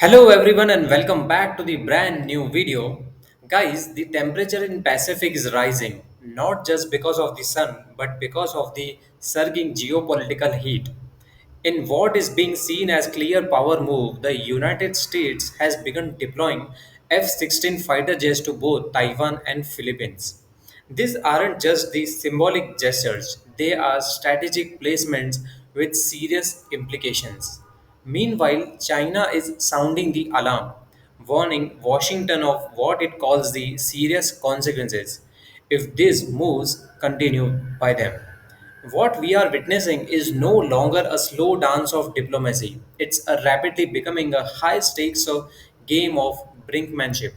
Hello everyone and welcome back to the brand new video. Guys, the temperature in Pacific is rising not just because of the sun but because of the surging geopolitical heat. In what is being seen as clear power move, the United States has begun deploying F-16 fighter jets to both Taiwan and Philippines. These aren't just the symbolic gestures, they are strategic placements with serious implications. Meanwhile, China is sounding the alarm, warning Washington of what it calls the serious consequences if these moves continue by them. What we are witnessing is no longer a slow dance of diplomacy. It's a rapidly becoming a high stakes game of brinkmanship.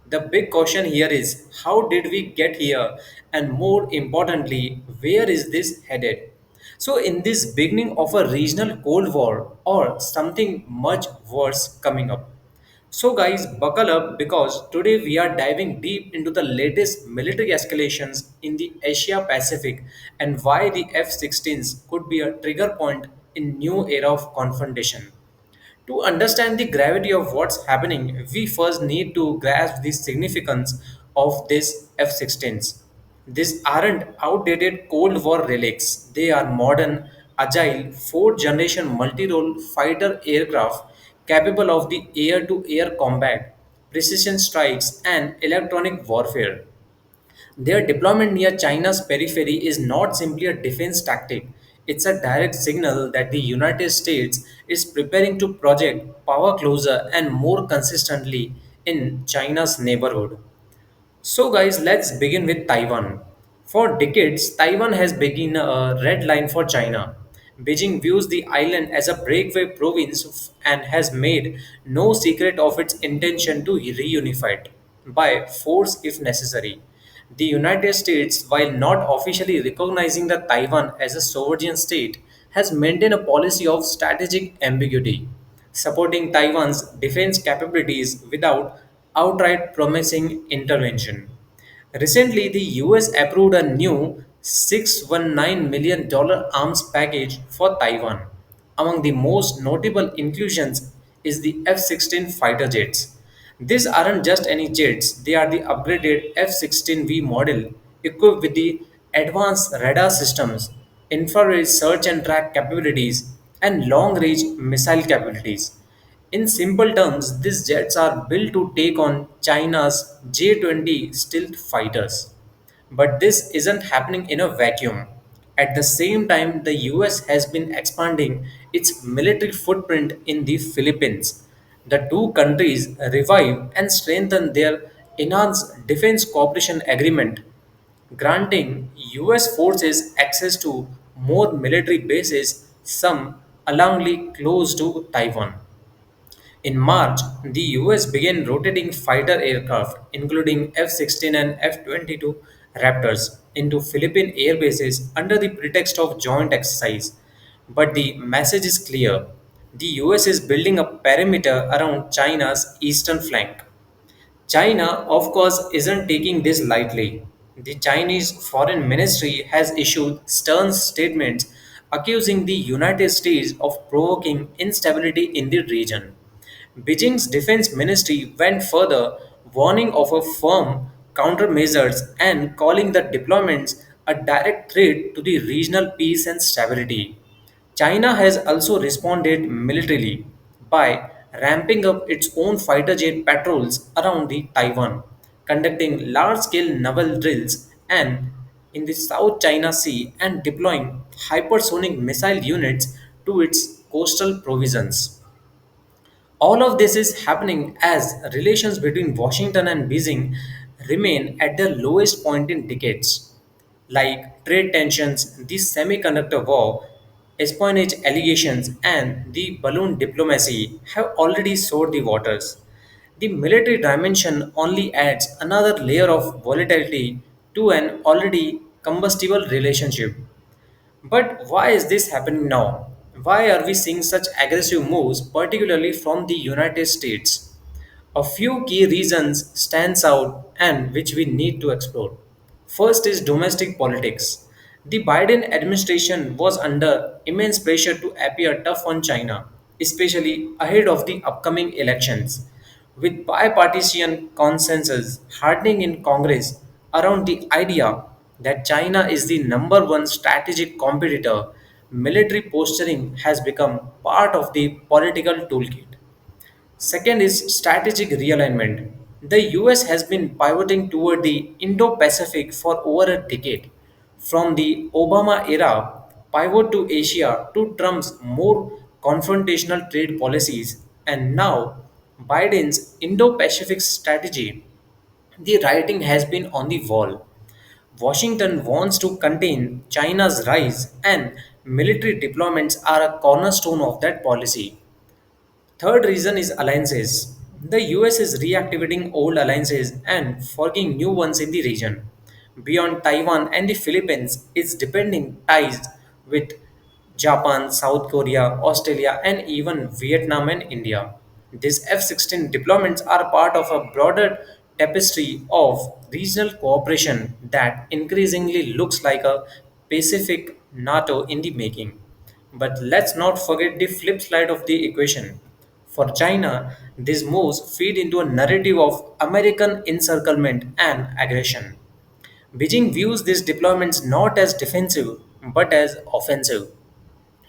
The big question here is how did we get here, and more importantly, where is this headed? So, in this beginning of a regional Cold War or something much worse coming up? So, guys, buckle up because today we are diving deep into the latest military escalations in the Asia Pacific and why the F-16s could be a trigger point in new era of confrontation. To understand the gravity of what's happening, we first need to grasp the significance of these F-16s. These aren't outdated Cold War relics. They are modern, agile, fourth generation multi role fighter aircraft capable of the air to air combat, precision strikes, and electronic warfare. Their deployment near China's periphery is not simply a defense tactic, it's a direct signal that the United States is preparing to project power closer and more consistently in China's neighborhood. So, guys, let's begin with Taiwan. For decades, Taiwan has been a red line for China. Beijing views the island as a breakaway province and has made no secret of its intention to reunify it by force if necessary. The United States, while not officially recognizing the Taiwan as a sovereign state, has maintained a policy of strategic ambiguity, supporting Taiwan's defense capabilities without outright promising intervention. Recently, the US approved a new $619 million arms package for Taiwan. Among the most notable inclusions is the F-16 fighter jets. These aren't just any jets, they are the upgraded F-16V model equipped with the advanced radar systems, infrared search and track capabilities, and long range missile capabilities. In simple terms, these jets are built to take on China's J-20 stealth fighters. But this isn't happening in a vacuum. At the same time, the US has been expanding its military footprint in the Philippines. The two countries revive and strengthen their enhanced defense cooperation agreement, granting US forces access to more military bases, some alongly close to Taiwan. In March, the US began rotating fighter aircraft, including F-16 and F-22 Raptors, into Philippine air bases under the pretext of joint exercise. But the message is clear. The US is building a perimeter around China's eastern flank. China, of course, isn't taking this lightly. The Chinese Foreign Ministry has issued stern statements accusing the United States of provoking instability in the region. Beijing's defense ministry went further, warning of a firm countermeasures and calling the deployments a direct threat to the regional peace and stability. China has also responded militarily by ramping up its own fighter jet patrols around the Taiwan, conducting large-scale naval drills and in the South China Sea and deploying hypersonic missile units to its coastal provinces. All of this is happening as relations between Washington and Beijing remain at their lowest point in decades. Like trade tensions, the semiconductor war, espionage allegations, and the balloon diplomacy have already soured the waters. The military dimension only adds another layer of volatility to an already combustible relationship. But why is this happening now? Why are we seeing such aggressive moves, particularly from the United States? A few key reasons stands out and which we need to explore. First is domestic politics. The Biden administration was under immense pressure to appear tough on China. especially ahead of the upcoming elections. With bipartisan consensus hardening in Congress around the idea that China is the number one strategic competitor, military posturing has become part of the political toolkit. Second is strategic realignment. The US has been pivoting toward the Indo Pacific for over a decade. From the Obama era pivot to Asia to Trump's more confrontational trade policies, and now Biden's Indo Pacific strategy, the writing has been on the wall. Washington wants to contain China's rise, and military deployments are a cornerstone of that policy. Third reason is alliances. The US is reactivating old alliances and forging new ones in the region. Beyond Taiwan and the Philippines, it's depending ties with Japan, South Korea, Australia, and even Vietnam and India. These F-16 deployments are part of a broader tapestry of regional cooperation that increasingly looks like a Pacific NATO in the making. But let's not forget the flip side of the equation. For China, these moves feed into a narrative of American encirclement and aggression. Beijing views these deployments not as defensive but as offensive.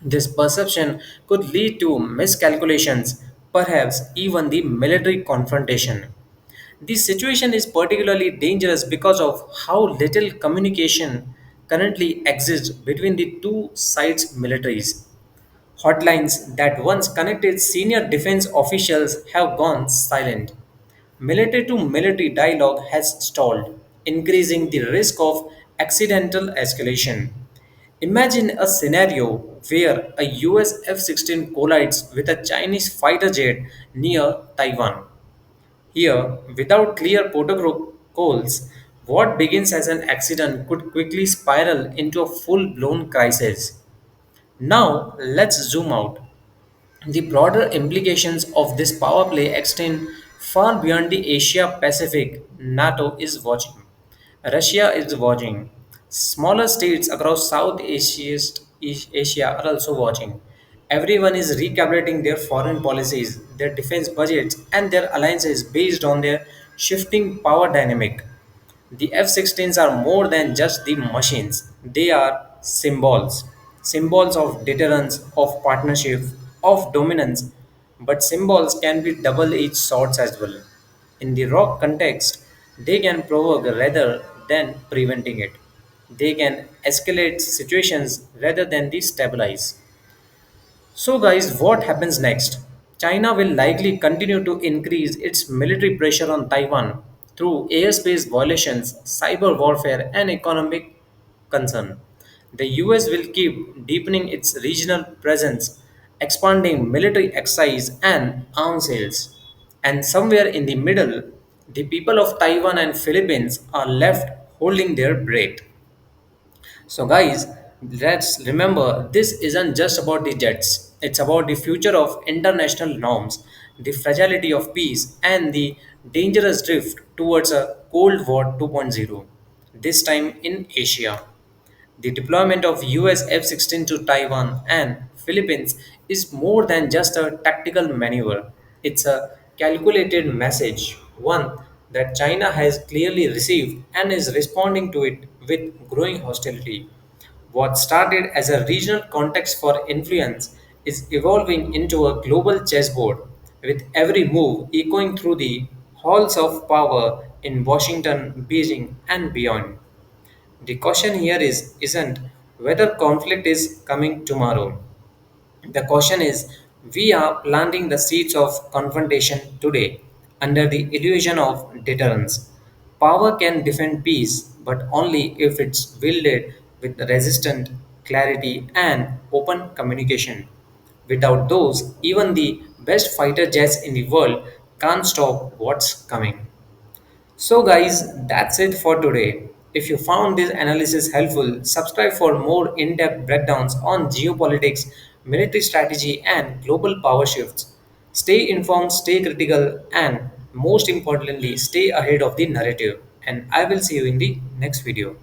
This perception could lead to miscalculations, perhaps even the military confrontation. This situation is particularly dangerous because of how little communication currently exists between the two sides' militaries. Hotlines that once connected senior defense officials have gone silent. Military to military dialogue has stalled, increasing the risk of accidental escalation. Imagine a scenario where a US F 16 collides with a Chinese fighter jet near Taiwan. Here, without clear protocols, what begins as an accident could quickly spiral into a full blown crisis. Now, let's zoom out. The broader implications of this power play extend far beyond the Asia Pacific. NATO is watching. Russia is watching. Smaller states across East Asia are also watching. Everyone is recalibrating their foreign policies, their defense budgets, and their alliances based on their shifting power dynamic. The F-16s are more than just the machines. They are symbols. Symbols of deterrence, of partnership, of dominance. But symbols can be double-edged swords as well. In the rock context, they can provoke rather than preventing it. They can escalate situations rather than destabilize. So, guys, what happens next? China will likely continue to increase its military pressure on Taiwan through airspace violations, cyber warfare, and economic concern. The US will keep deepening its regional presence, expanding military exercise and arms sales. And somewhere in the middle, the people of Taiwan and Philippines are left holding their breath. So, guys, let's remember this isn't just about the jets, it's about the future of international norms, the fragility of peace, and the dangerous drift towards a Cold War 2.0, this time in Asia. The deployment of US F 16 to Taiwan and Philippines is more than just a tactical maneuver. It's a calculated message, one that China has clearly received and is responding to it with growing hostility. What started as a regional context for influence is evolving into a global chessboard, with every move echoing through the halls of power in Washington, Beijing, and beyond. The question here isn't whether conflict is coming tomorrow. The question is we are planting the seeds of confrontation today under the illusion of deterrence. Power can defend peace, but only if it's wielded with resistant clarity and open communication. Without those, even the best fighter jets in the world can't stop what's coming. So, guys, that's it for today. If you found this analysis helpful, subscribe for more in depth breakdowns on geopolitics, military strategy, and global power shifts. Stay informed, stay critical, and most importantly, stay ahead of the narrative. And I will see you in the next video.